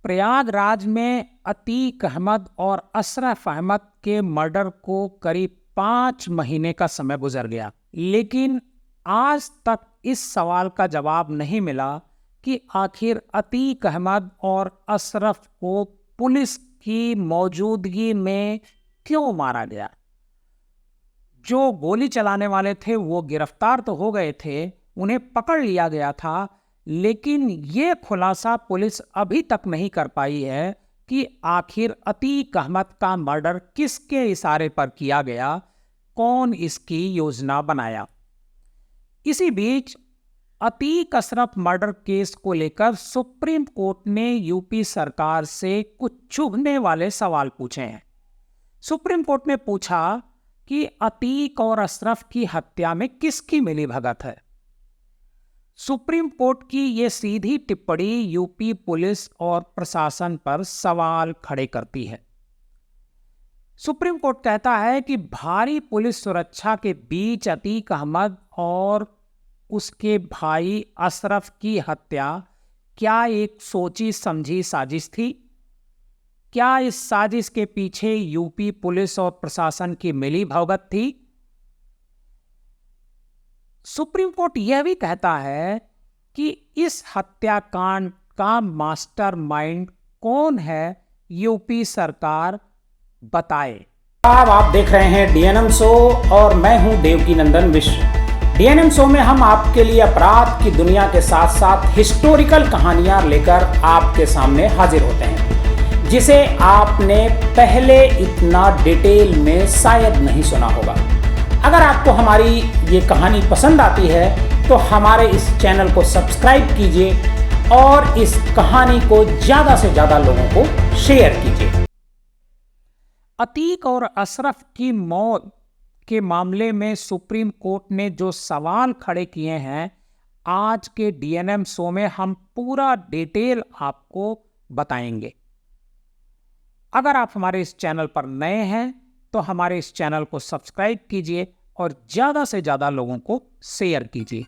प्रयागराज में अतीक अहमद और अशरफ अहमद के मर्डर को करीब 5 महीने का समय गुजर गया, लेकिन आज तक इस सवाल का जवाब नहीं मिला कि आखिर अतीक अहमद और अशरफ को पुलिस की मौजूदगी में क्यों मारा गया। जो गोली चलाने वाले थे वो गिरफ्तार तो हो गए थे, उन्हें पकड़ लिया गया था, लेकिन ये खुलासा पुलिस अभी तक नहीं कर पाई है कि आखिर अतीक अहमद का मर्डर किसके इशारे पर किया गया, कौन इसकी योजना बनाया। इसी बीच अतीक अशरफ मर्डर केस को लेकर सुप्रीम कोर्ट ने यूपी सरकार से कुछ चुभने वाले सवाल पूछे हैं। सुप्रीम कोर्ट ने पूछा कि अतीक और अशरफ की हत्या में किसकी मिलीभगत है। सुप्रीम कोर्ट की यह सीधी टिप्पणी यूपी पुलिस और प्रशासन पर सवाल खड़े करती है। सुप्रीम कोर्ट कहता है कि भारी पुलिस सुरक्षा के बीच अतीक अहमद और उसके भाई अशरफ की हत्या क्या एक सोची समझी साजिश थी? क्या इस साजिश के पीछे यूपी पुलिस और प्रशासन की मिलीभगत थी? सुप्रीम कोर्ट यह भी कहता है कि इस हत्याकांड का मास्टरमाइंड कौन है, यूपी सरकार बताए। अब आप देख रहे हैं डीएनएम शो और मैं हूं देवकीनंदन मिश्र। डीएनएम शो में हम आपके लिए अपराध की दुनिया के साथ साथ हिस्टोरिकल कहानियां लेकर आपके सामने हाजिर होते हैं, जिसे आपने पहले इतना डिटेल में शायद नहीं सुना होगा। अगर आपको हमारी ये कहानी पसंद आती है तो हमारे इस चैनल को सब्सक्राइब कीजिए और इस कहानी को ज़्यादा से ज़्यादा लोगों को शेयर कीजिए। अतीक और अशरफ की मौत के मामले में सुप्रीम कोर्ट ने जो सवाल खड़े किए हैं, आज के डीएनएम शो में हम पूरा डिटेल आपको बताएंगे। अगर आप हमारे इस चैनल पर नए हैं तो हमारे इस चैनल को सब्सक्राइब कीजिए और ज्यादा से ज्यादा लोगों को शेयर कीजिए।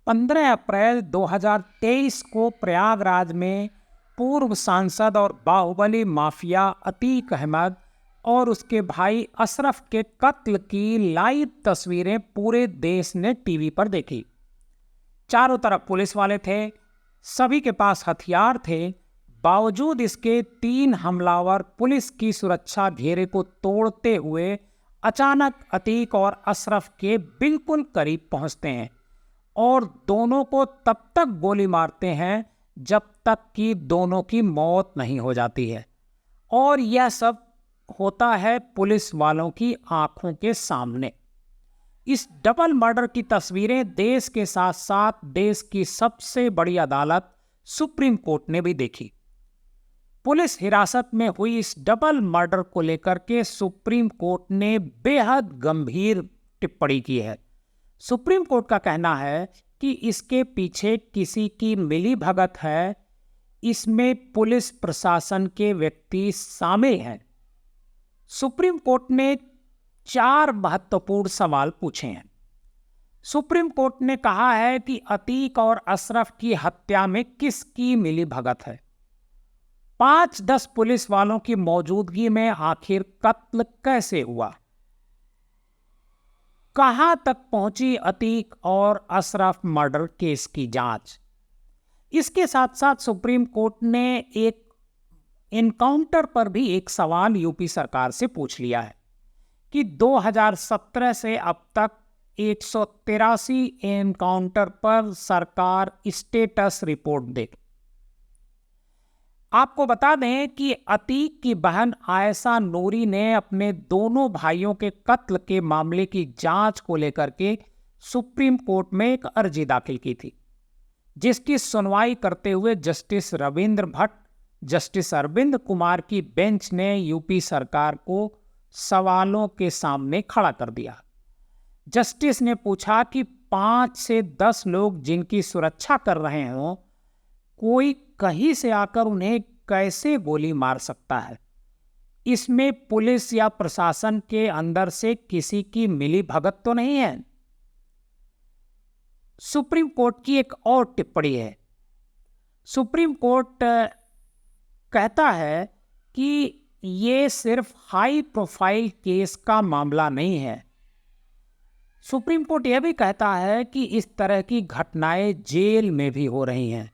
15 अप्रैल 2023 को प्रयागराज में पूर्व सांसद और बाहुबली माफिया अतीक अहमद और उसके भाई अशरफ के कत्ल की लाइव तस्वीरें पूरे देश ने टीवी पर देखी। चारों तरफ पुलिस वाले थे, सभी के पास हथियार थे। बावजूद इसके 3 हमलावर पुलिस की सुरक्षा घेरे को तोड़ते हुए अचानक अतीक और अशरफ के बिल्कुल करीब पहुंचते हैं और दोनों को तब तक गोली मारते हैं जब तक कि दोनों की मौत नहीं हो जाती है। और यह सब होता है पुलिस वालों की आंखों के सामने। इस डबल मर्डर की तस्वीरें देश के साथ साथ देश की सबसे बड़ी अदालत सुप्रीम कोर्ट ने भी देखी। पुलिस हिरासत में हुई इस डबल मर्डर को लेकर के सुप्रीम कोर्ट ने बेहद गंभीर टिप्पणी की है। सुप्रीम कोर्ट का कहना है कि इसके पीछे किसी की मिलीभगत है, इसमें पुलिस प्रशासन के व्यक्ति शामिल हैं। सुप्रीम कोर्ट ने 4 महत्वपूर्ण सवाल पूछे हैं। सुप्रीम कोर्ट ने कहा है कि अतीक और अशरफ की हत्या में किसकी मिलीभगत है। 5-10 पुलिस वालों की मौजूदगी में आखिर कत्ल कैसे हुआ। कहां तक पहुंची अतीक और अशरफ मर्डर केस की जांच। इसके साथ साथ सुप्रीम कोर्ट ने एक एनकाउंटर पर भी एक सवाल यूपी सरकार से पूछ लिया है कि 2017 से अब तक 183 एनकाउंटर पर सरकार स्टेटस रिपोर्ट दे। आपको बता दें कि अतीक की बहन आयशा नूरी ने अपने दोनों भाइयों के कत्ल के मामले की जांच को लेकर के सुप्रीम कोर्ट में एक अर्जी दाखिल की थी, जिसकी सुनवाई करते हुए जस्टिस रविंद्र भट्ट, जस्टिस अरविंद कुमार की बेंच ने यूपी सरकार को सवालों के सामने खड़ा कर दिया। जस्टिस ने पूछा कि 5 से 10 लोग जिनकी सुरक्षा कर रहे हों, कोई कहीं से आकर उन्हें कैसे गोली मार सकता है। इसमें पुलिस या प्रशासन के अंदर से किसी की मिलीभगत तो नहीं है। सुप्रीम कोर्ट की एक और टिप्पणी है। सुप्रीम कोर्ट कहता है कि ये सिर्फ हाई प्रोफाइल केस का मामला नहीं है। सुप्रीम कोर्ट यह भी कहता है कि इस तरह की घटनाएं जेल में भी हो रही हैं।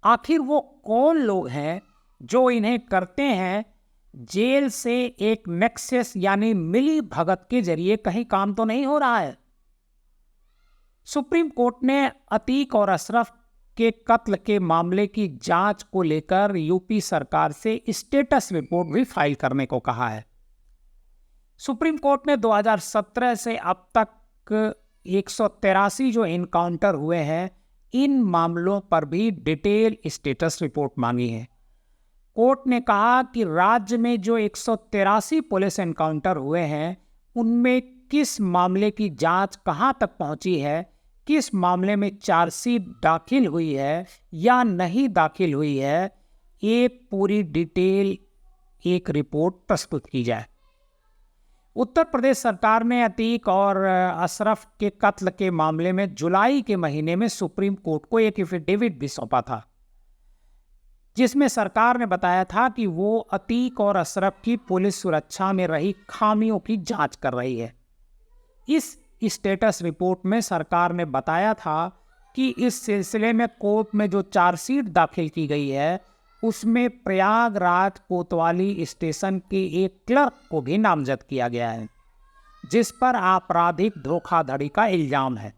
आखिर वो कौन लोग हैं जो इन्हें करते हैं? जेल से एक नेक्सस यानी मिली भगत के जरिए कहीं काम तो नहीं हो रहा है। सुप्रीम कोर्ट ने अतीक और अशरफ के कत्ल के मामले की जांच को लेकर यूपी सरकार से स्टेटस रिपोर्ट भी फाइल करने को कहा है। सुप्रीम कोर्ट ने 2017 से अब तक 183 जो इनकाउंटर हुए हैं, इन मामलों पर भी डिटेल स्टेटस रिपोर्ट मांगी है। कोर्ट ने कहा कि राज्य में जो 183 पुलिस एनकाउंटर हुए हैं, उनमें किस मामले की जांच कहां तक पहुंची है, किस मामले में चार्जशीट दाखिल हुई है या नहीं दाखिल हुई है, एक पूरी डिटेल एक रिपोर्ट प्रस्तुत की जाए। उत्तर प्रदेश सरकार ने अतीक और अशरफ के कत्ल के मामले में जुलाई के महीने में सुप्रीम कोर्ट को एक एफिडेविट भी सौंपा था, जिसमें सरकार ने बताया था कि वो अतीक और अशरफ की पुलिस सुरक्षा में रही खामियों की जांच कर रही है। इस स्टेटस रिपोर्ट में सरकार ने बताया था कि इस सिलसिले में कोर्ट में जो चार्जशीट दाखिल की गई है, उसमें प्रयागराज कोतवाली स्टेशन के एक क्लर्क को भी नामजद किया गया है, जिस पर आपराधिक धोखाधड़ी का इल्जाम है।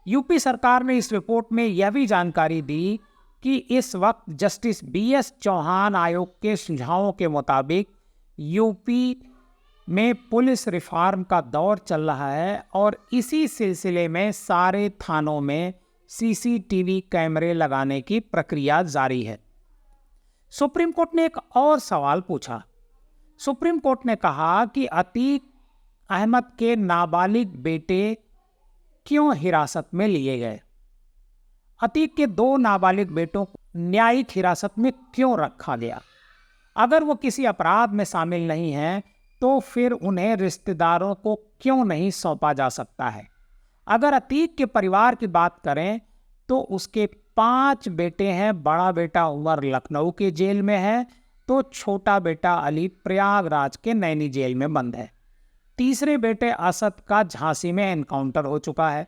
यूपी सरकार ने इस रिपोर्ट में यह भी जानकारी दी कि इस वक्त जस्टिस BS चौहान आयोग के सुझावों के मुताबिक यूपी में पुलिस रिफॉर्म का दौर चल रहा है और इसी सिलसिले में सारे थानों में CCTV कैमरे लगाने की प्रक्रिया जारी है। सुप्रीम कोर्ट ने एक और सवाल पूछा। सुप्रीम कोर्ट ने कहा कि अतीक अहमद के नाबालिग बेटे क्यों हिरासत में लिए गए? अतीक के 2 नाबालिग बेटों को न्यायिक हिरासत में क्यों रखा गया? अगर वो किसी अपराध में शामिल नहीं हैं, तो फिर उन्हें रिश्तेदारों को क्यों नहीं सौंपा जा सकता है? अगर अतीक के परिवार की बात करें तो उसके 5 बेटे हैं। बड़ा बेटा उमर लखनऊ के जेल में है, तो छोटा बेटा अली प्रयागराज के नैनी जेल में बंद है। तीसरे बेटे असद का झांसी में एनकाउंटर हो चुका है।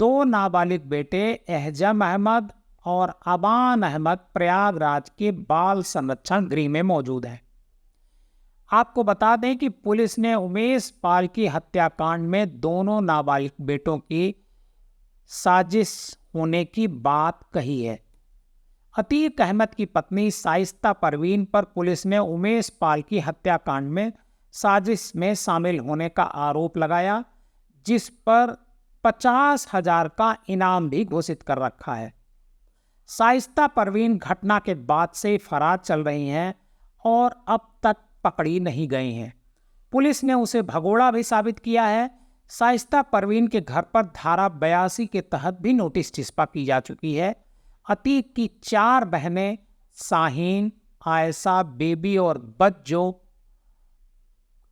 2 नाबालिग बेटे एहजम अहमद और अबान अहमद प्रयागराज के बाल संरक्षण गृह में मौजूद है। आपको बता दें कि पुलिस ने उमेश पाल की हत्याकांड में दोनों नाबालिग बेटों की साजिश होने की बात कही है। अतीक अहमद की पत्नी शाइस्ता परवीन पर पुलिस ने उमेश पाल की हत्याकांड में साजिश में शामिल होने का आरोप लगाया, जिस पर 50,000 का इनाम भी घोषित कर रखा है। शाइस्ता परवीन घटना के बाद से फरार चल रही हैं और अब तक पकड़ी नहीं गई हैं। पुलिस ने उसे भगोड़ा भी साबित किया है। शाइस्ता परवीन के घर पर धारा 82 के तहत भी नोटिस चिस्पा की जा चुकी है। अतीक की 4 बहनें शाहीन, आयशा, बेबी और बज्जो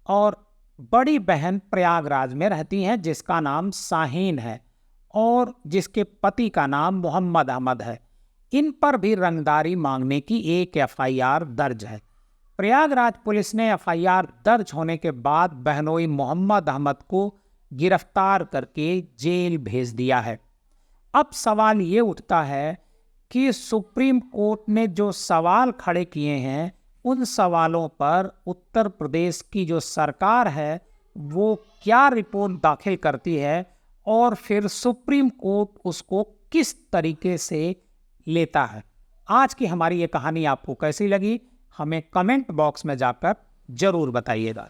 और बड़ी बहन प्रयागराज में रहती हैं, जिसका नाम शाहीन है और जिसके पति का नाम मोहम्मद अहमद है। इन पर भी रंगदारी मांगने की एक FIR दर्ज है। प्रयागराज पुलिस ने FIR दर्ज होने के बाद बहनोई मोहम्मद अहमद को गिरफ्तार करके जेल भेज दिया है। अब सवाल ये उठता है कि सुप्रीम कोर्ट ने जो सवाल खड़े किए हैं, उन सवालों पर उत्तर प्रदेश की जो सरकार है वो क्या रिपोर्ट दाखिल करती है और फिर सुप्रीम कोर्ट उसको किस तरीके से लेता है। आज की हमारी ये कहानी आपको कैसी लगी, हमें कमेंट बॉक्स में जाकर जरूर बताइएगा।